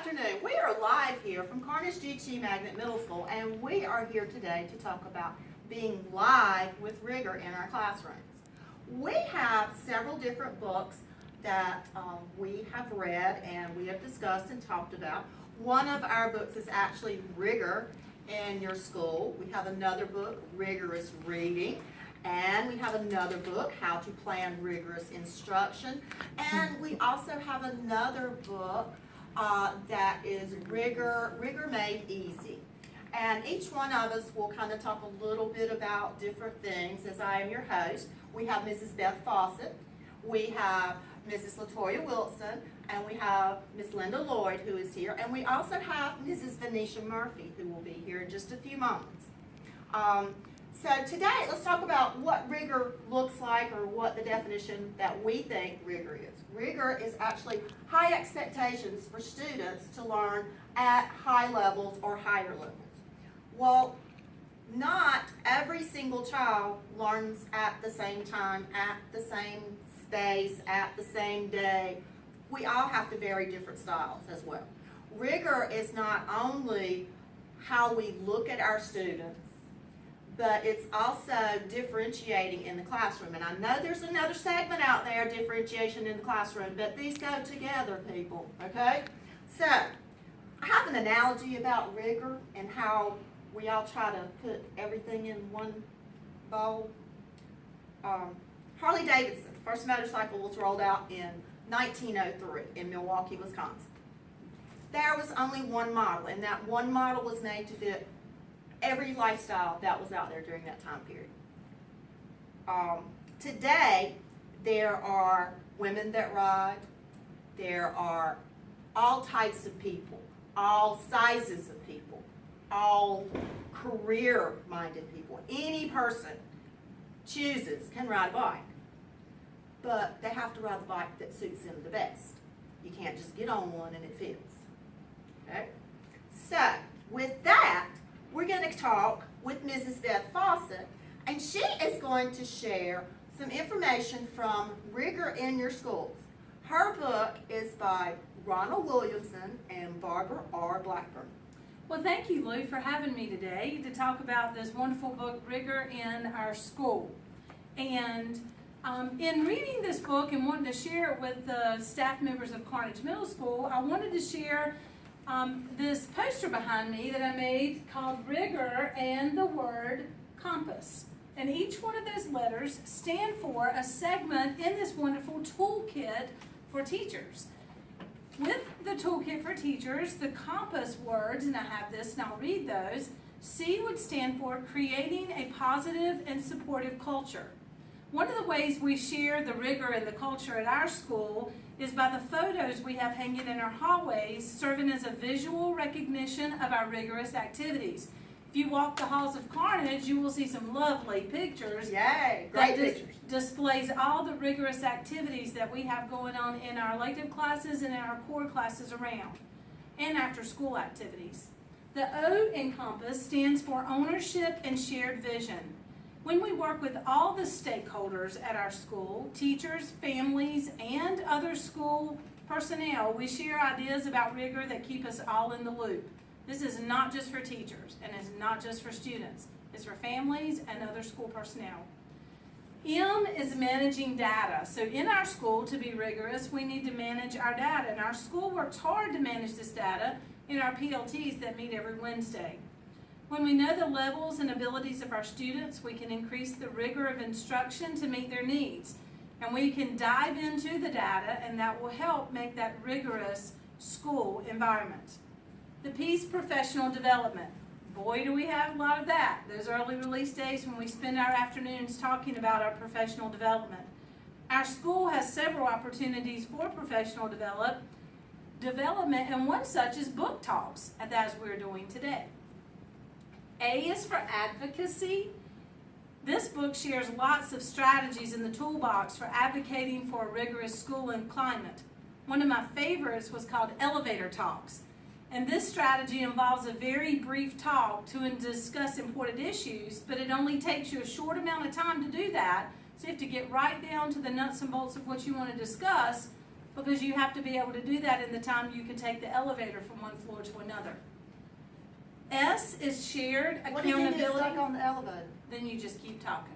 afternoon. We are live here from Carnage GT Magnet Middle School, and we are here today to talk about being live with Rigor in our classrooms. We have several different books that we have read and we have discussed and talked about. One of our books is actually Rigor in your school. We have another book, Rigorous Reading. And we have another book, How to Plan Rigorous Instruction. And we also have another book that is Rigor Made Easy. And each one of us will kind of talk a little bit about different things as I am your host. We have Mrs. Beth Fawcett, we have Mrs. Latoya Wilson, and we have Miss Linda Lloyd who is here. And we also have Mrs. Venetia Murphy who will be here in just a few moments. So today, let's talk about what rigor looks like, or what the definition that we think rigor is. Rigor is actually high expectations for students to learn at high levels or higher levels. Well, not every single child learns at the same time, at the same space, at the same day. We all have to vary different styles as well. Rigor is not only how we look at our students, but it's also differentiating in the classroom. And I know there's another segment out there, differentiation in the classroom, but these go together, people, okay? So, I have an analogy about rigor and how we all try to put everything in one bowl. Harley Davidson, first motorcycle was rolled out in 1903 in Milwaukee, Wisconsin. There was only one model, and that one model was made to fit every lifestyle that was out there during that time period. Today, there are women that ride, there are all types of people, all sizes of people, all career-minded people. Any person chooses can ride a bike, but they have to ride the bike that suits them the best. You can't just get on one and it fits. Okay? So, with that, we're going to talk with Mrs. Beth Fawcett, and she is going to share some information from Rigor in Your Schools. Her book is by Ronald Williamson and Barbara R. Blackburn. Well, thank you, Lou, for having me today to talk about this wonderful book, Rigor in Our School. And in reading this book and wanting to share it with the staff members of Carnage Middle School, I wanted to share this poster behind me that I made called Rigor and the word compass. And each one of those letters stand for a segment in this wonderful toolkit for teachers. With the toolkit for teachers, the compass words, and I have this and I'll read those. C would stand for creating a positive and supportive culture. One of the ways we share the rigor and the culture at our school is by the photos we have hanging in our hallways, serving as a visual recognition of our rigorous activities. If you walk the halls of Carnage, you will see some lovely pictures. Yay, great pictures. Displays all the rigorous activities that we have going on in our elective classes and in our core classes around, and after school activities. The O in compass stands for ownership and shared vision. When we work with all the stakeholders at our school, teachers, families, and other school personnel, we share ideas about rigor that keep us all in the loop. This is not just for teachers, and it's not just for students. It's for families and other school personnel. M is managing data. So in our school, to be rigorous, we need to manage our data. And our school works hard to manage this data in our PLTs that meet every Wednesday. When we know the levels and abilities of our students, we can increase the rigor of instruction to meet their needs. And we can dive into the data, and that will help make that rigorous school environment. The P's professional development. Boy, do we have a lot of that. Those early release days when we spend our afternoons talking about our professional development. Our school has several opportunities for professional development, and one such is book talks, as we're doing today. A is for advocacy. This book shares lots of strategies in the toolbox for advocating for a rigorous school and climate. One of my favorites was called Elevator Talks. And this strategy involves a very brief talk to discuss important issues, but it only takes you a short amount of time to do that. So you have to get right down to the nuts and bolts of what you want to discuss because you have to be able to do that in the time you can take the elevator from one floor to another. S is shared What if you get accountability. stuck on the elevator? Then you just keep talking.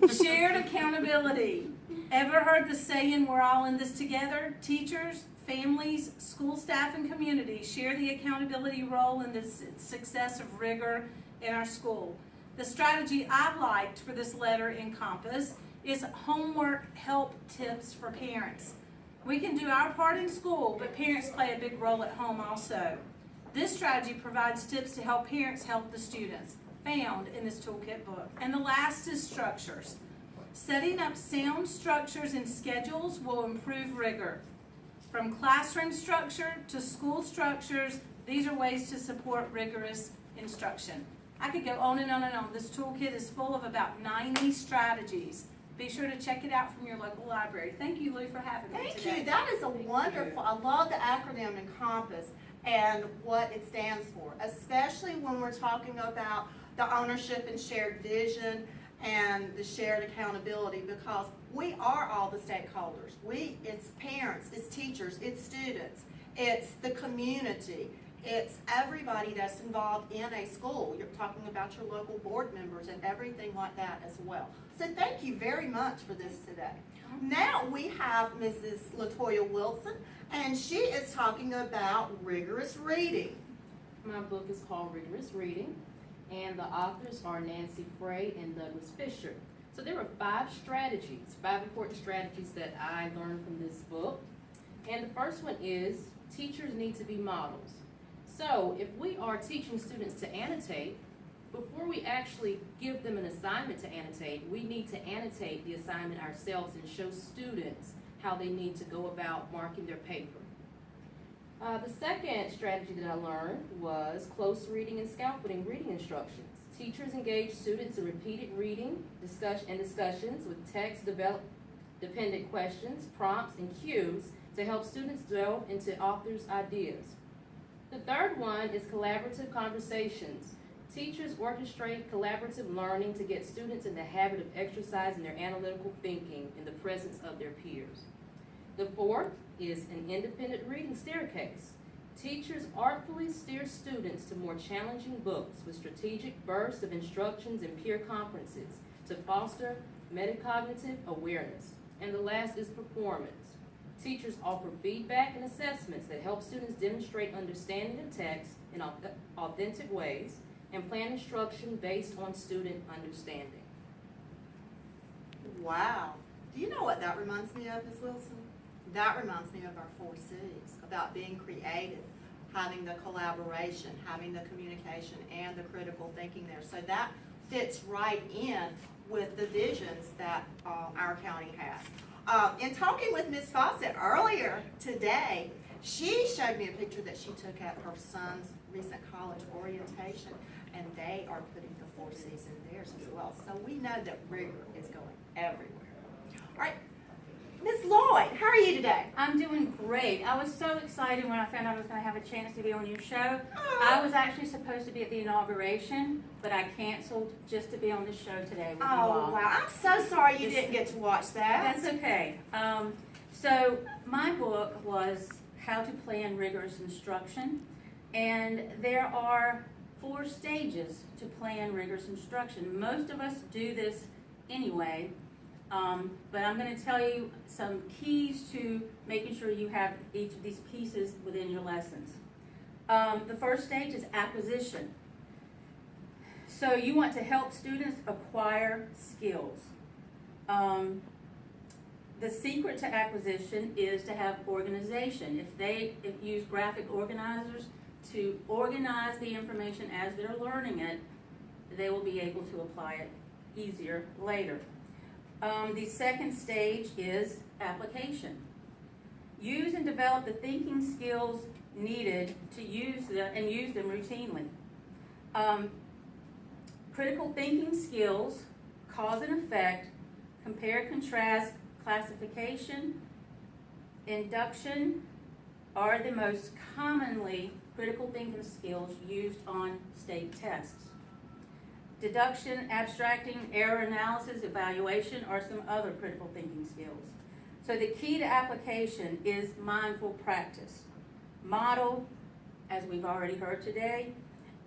Shared accountability. Ever heard the saying, we're all in this together? Teachers, families, school staff, and community share the accountability role in the success of rigor in our school. The strategy I liked for this letter in Compass is homework help tips for parents. We can do our part in school, but parents play a big role at home also. This strategy provides tips to help parents help the students, found in this toolkit book. And the last is structures. Setting up sound structures and schedules will improve rigor. From classroom structure to school structures, these are ways to support rigorous instruction. I could go on and on and on. This toolkit is full of about 90 strategies. Be sure to check it out from your local library. Thank you, Lou, for having me today. Thank you. That is a wonderful, I love the acronym Encompass and what it stands for, especially when we're talking about the ownership and shared vision and the shared accountability, because we are all the stakeholders. It's parents, it's teachers, it's students, it's the community, it's everybody that's involved in a school. You're talking about your local board members and everything like that as well. So thank you very much for this today. Now we have Mrs. LaToya Wilson, and she is talking about rigorous reading. My book is called Rigorous Reading, and the authors are Nancy Frey and Douglas Fisher. So there were 5 important strategies that I learned from this book. And the first one is teachers need to be models. So if we are teaching students to annotate, before we actually give them an assignment to annotate, we need to annotate the assignment ourselves and show students how they need to go about marking their paper. The second strategy that I learned was close reading and scaffolding reading instructions. Teachers engage students in repeated reading discussions with text-dependent questions, prompts, and cues to help students delve into authors' ideas. The third one is collaborative conversations. Teachers orchestrate collaborative learning to get students in the habit of exercising their analytical thinking in the presence of their peers. The fourth is an independent reading staircase. Teachers artfully steer students to more challenging books with strategic bursts of instructions and peer conferences to foster metacognitive awareness. And the last is performance. Teachers offer feedback and assessments that help students demonstrate understanding of text in authentic ways and plan instruction based on student understanding. Wow. Do you know what that reminds me of, Ms. Wilson? That reminds me of our 4 C's, about being creative, having the collaboration, having the communication, and the critical thinking there. So that fits right in with the visions that our county has. In talking with Ms. Fawcett earlier today, she showed me a picture that she took at her son's recent college orientation, and they are putting the 4 C's in theirs as well. So we know that rigor is going everywhere. All right, Ms. Lloyd, how are you today? I'm doing great. I was so excited when I found out I was going to have a chance to be on your show. Oh. I was actually supposed to be at the inauguration, but I canceled just to be on the show today with you Oh, all. wow. I'm so sorry you didn't get to watch that. That's okay. So my book was How to Plan Rigorous Instruction, and there are 4 stages to plan rigorous instruction. Most of us do this anyway, but I'm going to tell you some keys to making sure you have each of these pieces within your lessons. The first stage is acquisition. So you want to help students acquire skills. The secret to acquisition is to have organization. If you use graphic organizers to organize the information as they're learning it, they will be able to apply it easier later. The second stage is application. Use and develop the thinking skills needed to use them routinely. Critical thinking skills, cause and effect, compare, contrast, classification, induction are the most commonly critical thinking skills used on state tests. Deduction, abstracting, error analysis, evaluation are some other critical thinking skills. So the key to application is mindful practice. Model, as we've already heard today,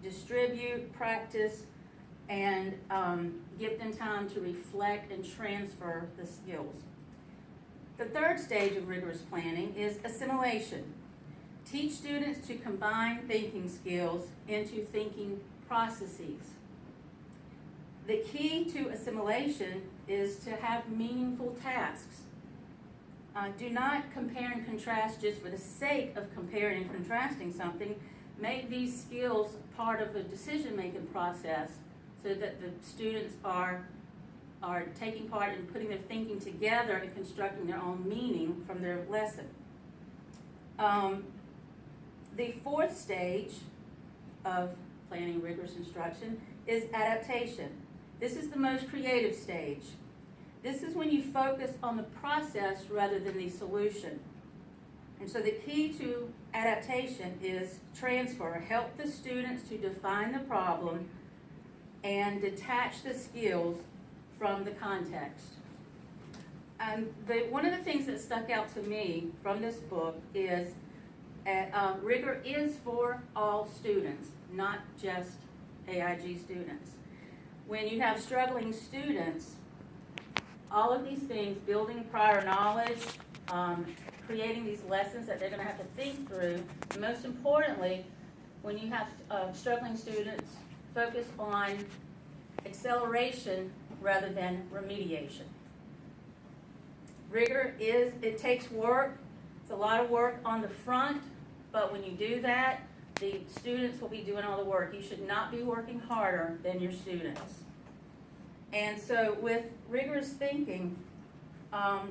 distribute, practice, and give them time to reflect and transfer the skills. The third stage of rigorous planning is assimilation. Teach students to combine thinking skills into thinking processes. The key to assimilation is to have meaningful tasks. Do not compare and contrast just for the sake of comparing and contrasting something. Make these skills part of the decision-making process so that the students are taking part in putting their thinking together and constructing their own meaning from their lesson. The fourth stage of planning rigorous instruction is adaptation. This is the most creative stage. This is when you focus on the process rather than the solution. And so the key to adaptation is transfer. Help the students to define the problem and detach the skills from the context. And one of the things that stuck out to me from this book is rigor is for all students, not just AIG students. When you have struggling students, all of these things, building prior knowledge, creating these lessons that they're going to have to think through, and most importantly, when you have struggling students, focus on acceleration rather than remediation. Rigor it takes work. It's a lot of work on the front, but when you do that, the students will be doing all the work. You should not be working harder than your students. And so with rigorous thinking,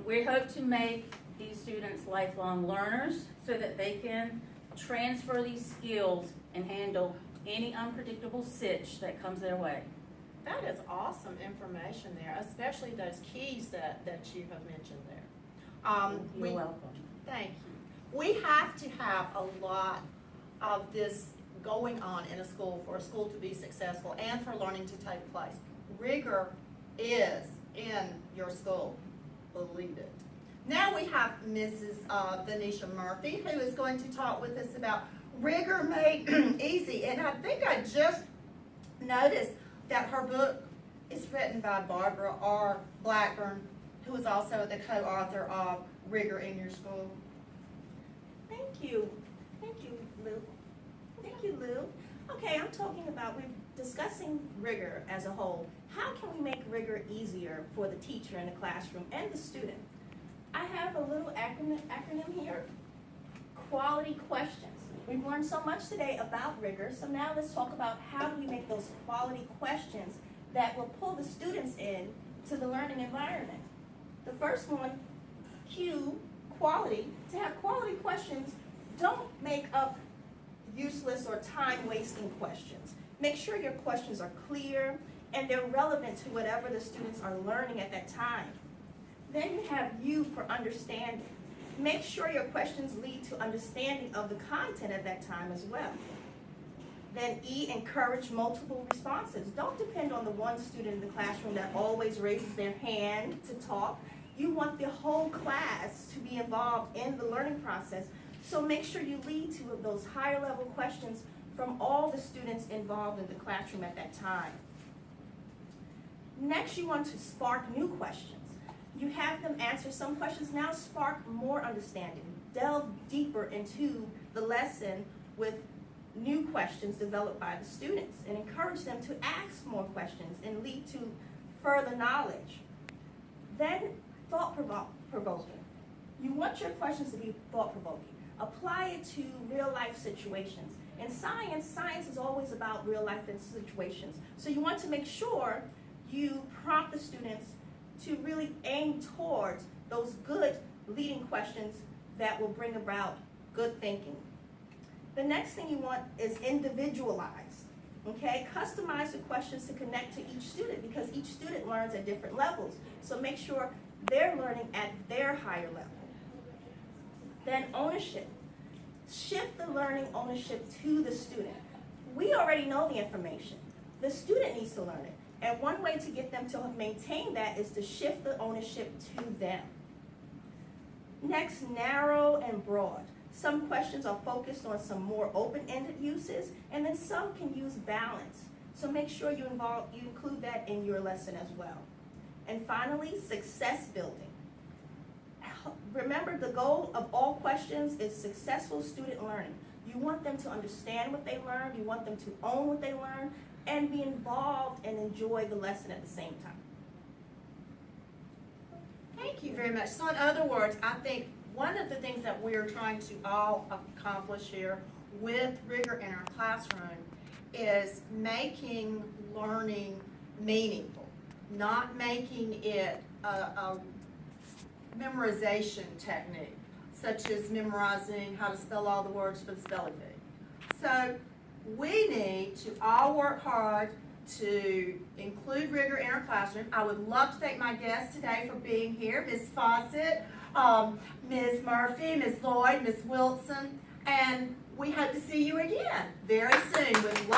we hope to make these students lifelong learners so that they can transfer these skills and handle any unpredictable sitch that comes their way. That is awesome information there, especially those keys that you have mentioned there. You're welcome. Thank you. We have to have a lot of this going on in a school for a school to be successful and for learning to take place. Rigor is in your school, believe it. Now we have Mrs. Venetia Murphy, who is going to talk with us about Rigor Made Easy. And I think I just noticed that her book is written by Barbara R. Blackburn, who is also the co-author of Rigor in Your School. Thank you. Thank you, Lou. Thank you, Lou. Okay, I'm talking about, we're discussing rigor as a whole. How can we make rigor easier for the teacher in the classroom and the student? I have a little acronym here, quality questions. We've learned so much today about rigor, so now let's talk about how do we make those quality questions that will pull the students in to the learning environment. The first one, Q, quality. To have quality questions, don't make up useless or time-wasting questions. Make sure your questions are clear and they're relevant to whatever the students are learning at that time. Then you have U for understanding. Make sure your questions lead to understanding of the content at that time as well. Then E, encourage multiple responses. Don't depend on the one student in the classroom that always raises their hand to talk. You want the whole class to be involved in the learning process. So make sure you lead to those higher level questions from all the students involved in the classroom at that time. Next, you want to spark new questions. You have them answer some questions, now spark more understanding. Delve deeper into the lesson with new questions developed by the students and encourage them to ask more questions and lead to further knowledge. Then, thought-provoking. You want your questions to be thought-provoking. Apply it to real-life situations. In science is always about real-life situations. So you want to make sure you prompt the students to really aim towards those good leading questions that will bring about good thinking. The next thing you want is individualize, okay? Customize the questions to connect to each student because each student learns at different levels. So make sure they're learning at their higher level. Then ownership. Shift the learning ownership to the student. We already know the information. The student needs to learn it. And one way to get them to maintain that is to shift the ownership to them. Next, narrow and broad. Some questions are focused on some more open-ended uses, and then some can use balance. So make sure you include that in your lesson as well. And finally, success building. Remember, the goal of all questions is successful student learning. You want them to understand what they learned, you want them to own what they learned, and be involved and enjoy the lesson at the same time. Thank you very much. So in other words, I think one of the things that we're trying to all accomplish here with Rigor in our classroom is making learning meaningful, not making it a memorization technique, such as memorizing how to spell all the words for the spelling bee. So we need to all work hard to include Rigor in our classroom. I would love to thank my guests today for being here, Ms. Fawcett, Ms. Murphy, Ms. Lloyd, Ms. Wilson, and we hope to see you again very soon with